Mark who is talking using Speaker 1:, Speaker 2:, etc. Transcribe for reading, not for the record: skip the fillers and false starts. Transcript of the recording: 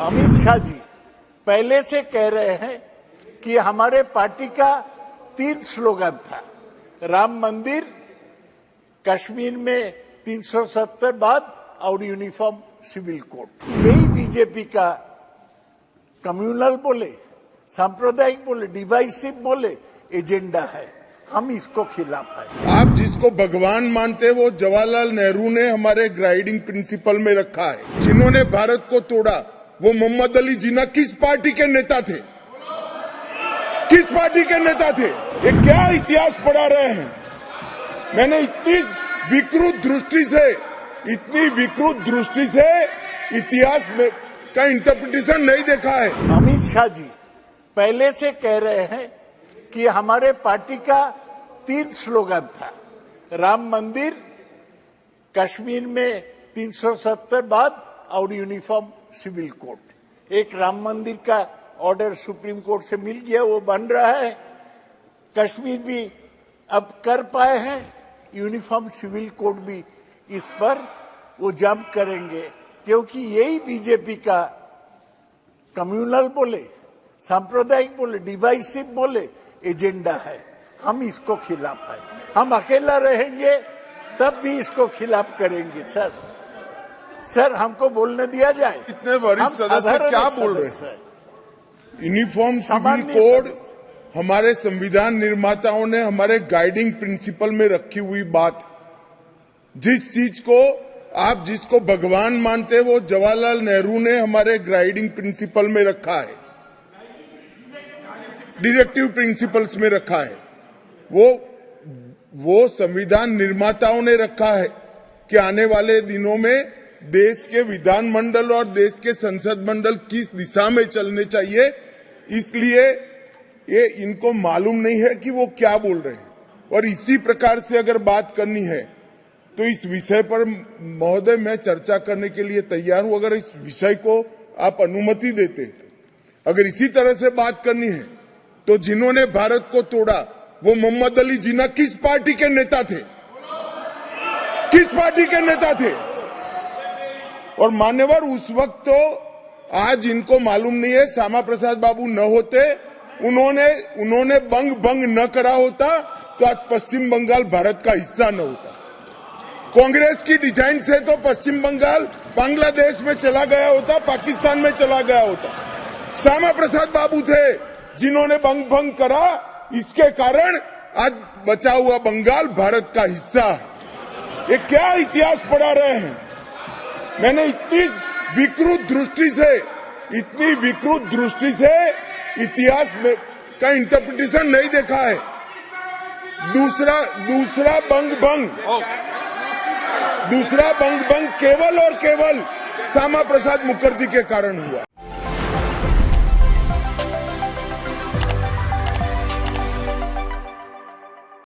Speaker 1: अमित शाह जी पहले से कह रहे हैं कि हमारे पार्टी का 3 स्लोगन था, राम मंदिर, कश्मीर में 370 बाद और यूनिफॉर्म सिविल कोड। यही बीजेपी का कम्युनल बोले, सांप्रदायिक बोले, डिवाइसिव बोले एजेंडा है। हम इसको खिलाफ है।
Speaker 2: आप जिसको भगवान मानते हैं वो जवाहरलाल नेहरू ने हमारे गाइडिंग प्रिंसिपल में रखा है। जिन्होंने भारत को तोड़ा वो मोहम्मद अली जिन्ना किस पार्टी के नेता थे? किस पार्टी के नेता थे? ये क्या इतिहास पढ़ा रहे हैं? मैंने इतनी विकृत दृष्टि से इतिहास का इंटरप्रिटेशन नहीं देखा है।
Speaker 1: अमित शाह जी पहले से कह रहे हैं कि हमारे पार्टी का 3 स्लोगन था, राम मंदिर, कश्मीर में 370 बाद और यूनिफॉर्म सिविल कोड। एक राम मंदिर का ऑर्डर सुप्रीम कोर्ट से मिल गया, वो बन रहा है। कश्मीर भी अब कर पाए हैं, यूनिफॉर्म सिविल कोड भी इस पर वो जंप करेंगे, क्योंकि यही बीजेपी का कम्युनल बोले, सांप्रदायिक बोले, डिवाइसिव बोले एजेंडा है। हम इसको खिलाफ है। हम अकेला रहेंगे तब भी इसको खिलाफ करेंगे। सर हमको बोलने दिया जाए।
Speaker 2: इतने वरिष्ठ सदस्य क्या बोल रहे हैं? यूनिफॉर्म सिविल कोड हमारे संविधान निर्माताओं ने हमारे गाइडिंग प्रिंसिपल में रखी हुई बात, जिस चीज को आप जिसको भगवान मानते हैं वो जवाहरलाल नेहरू ने हमारे गाइडिंग प्रिंसिपल में रखा है, डायरेक्टिव प्रिंसिपल्स में रखा है। वो संविधान निर्माताओं ने रखा है कि आने वाले दिनों में देश के विधानमंडल और देश के संसद मंडल किस दिशा में चलने चाहिए। इसलिए ये इनको मालूम नहीं है कि वो क्या बोल रहे हैं। और इसी प्रकार से अगर बात करनी है तो इस विषय पर महोदय मैं चर्चा करने के लिए तैयार हूं, अगर इस विषय को आप अनुमति देते। अगर इसी तरह से बात करनी है तो जिन्होंने भारत को तोड़ा वो मोहम्मद अली जिन्ना किस पार्टी के नेता थे? किस पार्टी के नेता थे? और मान्यवर उस वक्त तो आज इनको मालूम नहीं है, श्यामा प्रसाद बाबू न होते, उन्होंने बंग न करा होता तो आज पश्चिम बंगाल भारत का हिस्सा न होता। कांग्रेस की डिजाइन से तो पश्चिम बंगाल बांग्लादेश में चला गया होता, पाकिस्तान में चला गया होता। श्यामा प्रसाद बाबू थे जिन्होंने बंग करा, इसके कारण आज बचा हुआ बंगाल भारत का हिस्सा है। ये क्या इतिहास पढ़ा रहे हैं? मैंने इतनी विकृत दृष्टि से इतिहास का इंटरप्रिटेशन नहीं देखा है। दूसरा बंग केवल और केवल श्यामा प्रसाद मुखर्जी के कारण हुआ।